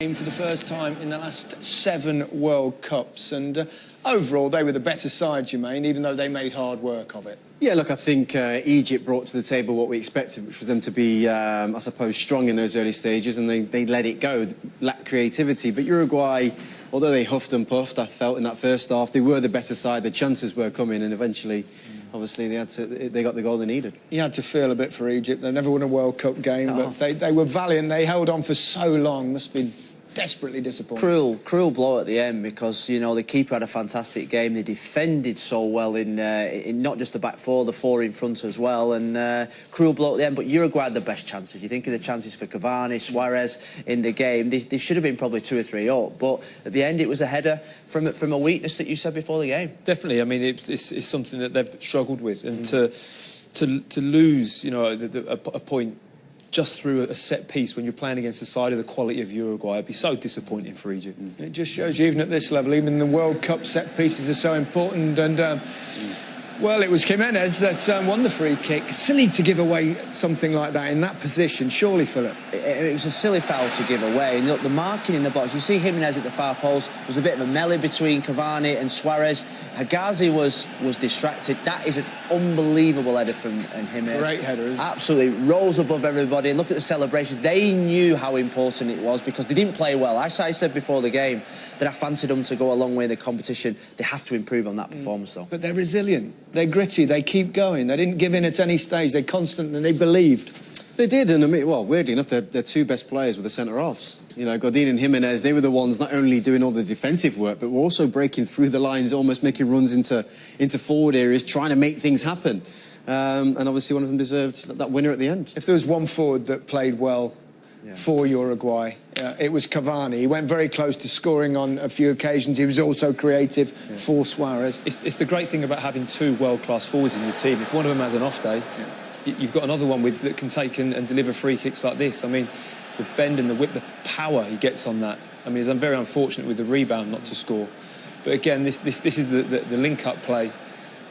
For the first time in the last 7 World Cups, and overall they were the better side, Jermaine, even though they made hard work of it. Yeah, look, I think Egypt brought to the table what we expected, which was them to be, I suppose, strong in those early stages, and they let it go, lacked creativity. But Uruguay, although they huffed and puffed, I felt in that first half, they were the better side. The chances were coming, and eventually, obviously, they got the goal they needed. You had to feel a bit for Egypt. They never won a World Cup game, but they were valiant. They held on for so long. Must have been desperately disappointing. Cruel blow at the end because, you know, the keeper had a fantastic game. They defended so well in not just the back four, the four in front as well. And cruel blow at the end. But Uruguay had the best chances. You think of the chances for Cavani, Suarez in the game. They should have been probably 2 or 3 up. But at the end, it was a header from a weakness that you said before the game. Definitely. I mean, it's something that they've struggled with, and to lose, you know, a point just through a set piece when you're playing against a side of the quality of Uruguay, it'd be so disappointing for Egypt. It just shows you, even at this level, even the World Cup set pieces are so important. And well, it was Jimenez that won the free kick. Silly to give away something like that in that position, surely, Philip. It was a silly foul to give away. And look, the marking in the box, you see Jimenez at the far post, there was a bit of a melee between Cavani and Suarez. Hagazi was distracted. That is an unbelievable header from Jimenez. Great header, isn't it? Absolutely, rose above everybody. Look at the celebrations. They knew how important it was because they didn't play well. I said before the game that I fancied them to go a long way in the competition. They have to improve on that performance, though. But they're resilient. They're gritty. They keep going. They didn't give in at any stage. They constantly, they believed. They did, and I mean, well, weirdly enough, their 2 best players were the centre-halves. You know, Godin and Jimenez, they were the ones not only doing all the defensive work, but were also breaking through the lines, almost making runs into forward areas, trying to make things happen. And obviously one of them deserved that winner at the end. If there was one forward that played well for Uruguay, it was Cavani. He went very close to scoring on a few occasions. He was also creative for Suarez. It's the great thing about having 2 world-class forwards in your team. If one of them has an off day, you've got another one that can take and deliver free kicks like this. I mean, the bend and the whip, the power he gets on that. I mean, I'm very unfortunate with the rebound not to score. But again, this is the link-up play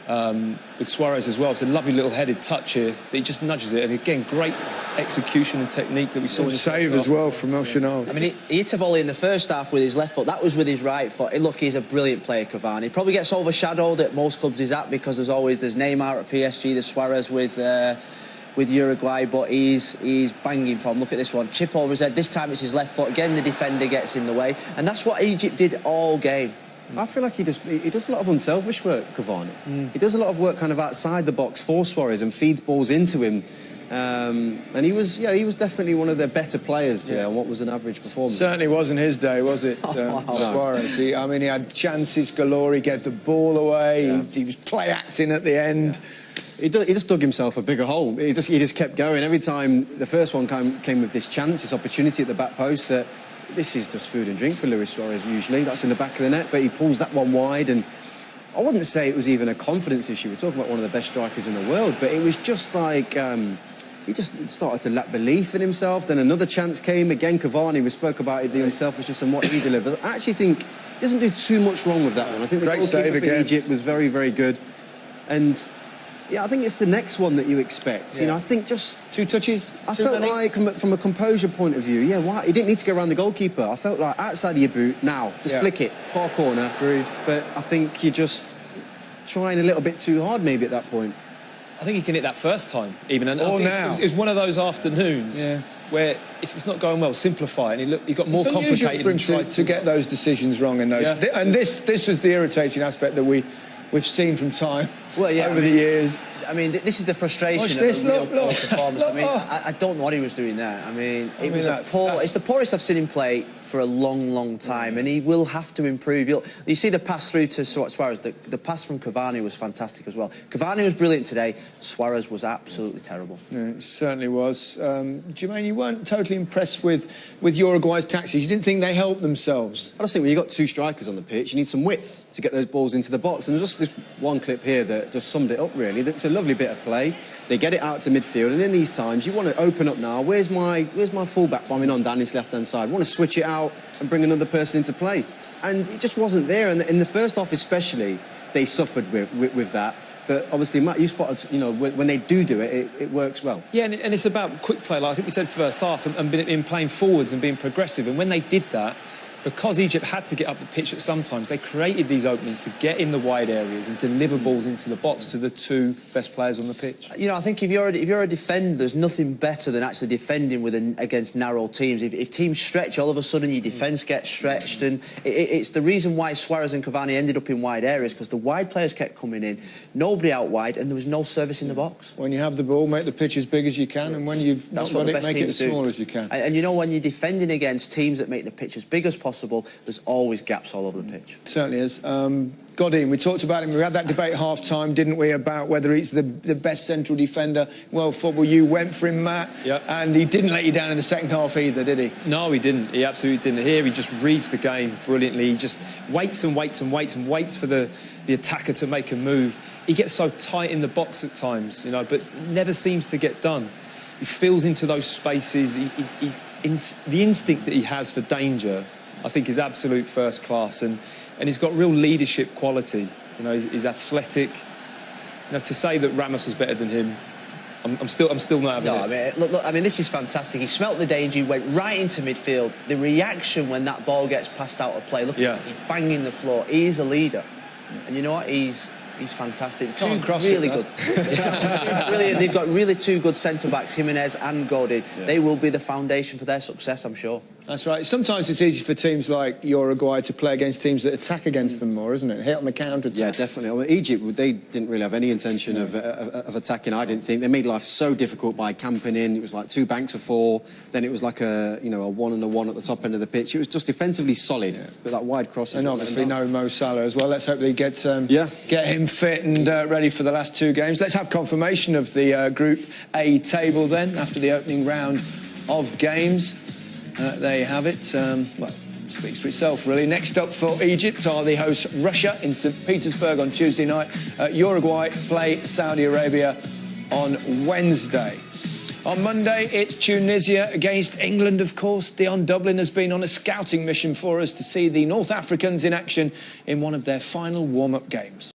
with Suarez as well. It's a lovely little headed touch here. He just nudges it. And again, great execution and technique that we saw in the save as well from El Shannawy. I mean, he hit a volley in the first half with his left foot. That was with his right foot. Look, he's a brilliant player, Cavani. He probably gets overshadowed at most clubs he's at because there's Neymar at PSG, there's Suarez with Uruguay, but he's banging form. Look at this one, chip over his head. This time it's his left foot. Again, the defender gets in the way, and that's what Egypt did all game. I feel like he does a lot of unselfish work, Cavani. He does a lot of work kind of outside the box for Suarez and feeds balls into him. And he was definitely one of their better players today on what was an average performance. Certainly wasn't his day, was it, Suarez? I mean, he had chances galore. He gave the ball away. He was play acting at the end. He just dug himself a bigger hole. He just kept going. Every time the first one came with this chance, this opportunity at the back post, that this is just food and drink for Luis Suarez usually. That's in the back of the net, but he pulls that one wide, and I wouldn't say it was even a confidence issue. We're talking about one of the best strikers in the world, but it was just like he just started to lack belief in himself. Then another chance came again. Cavani, we spoke about it, the unselfishness and what he delivered. I actually think he doesn't do too much wrong with that one. I think the goalkeeper for Egypt was very, very good, and yeah, I think it's the next one that you expect. You know, I think just 2 touches. I felt like, from a composure point of view, why he didn't need to go around the goalkeeper. I felt like outside of your boot, now just flick it, far corner. Agreed. But I think you're just trying a little bit too hard, maybe at that point. I think he can hit that first time, even. And or now. It was one of those afternoons where if it's not going well, simplay. And he got more complicated for him to get those decisions wrong in those. And this is the irritating aspect that we've seen from time over the years. I mean, this is the frustration of this. the real performance. I mean, I don't know what he was doing there. I mean, it's the poorest I've seen him play for a long, long time, and he will have to improve. You see the pass through to Suarez. The pass from Cavani was fantastic as well. Cavani was brilliant today. Suarez was absolutely terrible. Yeah, it certainly was. Jermaine, you weren't totally impressed with Uruguay's tactics. You didn't think they helped themselves. I just think when you've got 2 strikers on the pitch, you need some width to get those balls into the box. And there's just this one clip here that just summed it up, really. It's a lovely bit of play. They get it out to midfield, and in these times, you want to open up now. Where's my fullback bombing on down his left-hand side? I want to switch it out and bring another person into play. And it just wasn't there. And in the first half especially, they suffered with that. But obviously, Matt, you spotted, you know, when they do it, it works well. Yeah, and it's about quick play, like I think we said first half, and in playing forwards and being progressive. And when they did that, because Egypt had to get up the pitch at some times, they created these openings to get in the wide areas and deliver balls into the box to the two best players on the pitch. You know, I think if you're a defender, there's nothing better than actually defending against narrow teams. If teams stretch, all of a sudden your defence gets stretched, and it's the reason why Suarez and Cavani ended up in wide areas, because the wide players kept coming in, nobody out wide, and there was no service in the box. When you have the ball, make the pitch as big as you can, and when you've not got it, make it as small as you can. And you know, when you're defending against teams that make the pitch as big as possible, there's always gaps all over the pitch. Certainly is. Godin, we talked about him. We had that debate half-time, didn't we, about whether he's the best central defender in world football. You went for him, Matt, yep. And he didn't let you down in the second half either, did he? No, he didn't. He absolutely didn't. Here, he just reads the game brilliantly. He just waits and waits and waits and waits for the attacker to make a move. He gets so tight in the box at times, you know, but never seems to get done. He fills into those spaces. The instinct that he has for danger, I think, is absolute first class, and he's got real leadership quality. You know, he's athletic. You know, to say that Ramos was better than him, I'm still not having it. I mean, look, I mean, this is fantastic. He smelt the danger, he went right into midfield. The reaction when that ball gets passed out of play, look at him, he's banging the floor. He's a leader, and you know what? He's fantastic. Two really good. Brilliant. They've got really two good centre-backs, Jimenez and Godin. Yeah. They will be the foundation for their success, I'm sure. That's right. Sometimes it's easy for teams like Uruguay to play against teams that attack against them more, isn't it? Hit on the counter-attack. Yeah, definitely. Well, Egypt, they didn't really have any intention of attacking, I didn't think. They made life so difficult by camping in. It was like 2 banks of 4. Then it was like a 1 and a 1 at the top end of the pitch. It was just defensively solid, but that wide cross. And obviously no Mo Salah as well. Let's hope they get him fit and ready for the last 2 games. Let's have confirmation of the Group A table then, after the opening round of games. There you have it. Well, speaks for itself, really. Next up for Egypt are the hosts Russia in St. Petersburg on Tuesday night. Uruguay play Saudi Arabia on Wednesday. On Monday, it's Tunisia against England, of course. Dion Dublin has been on a scouting mission for us to see the North Africans in action in one of their final warm-up games.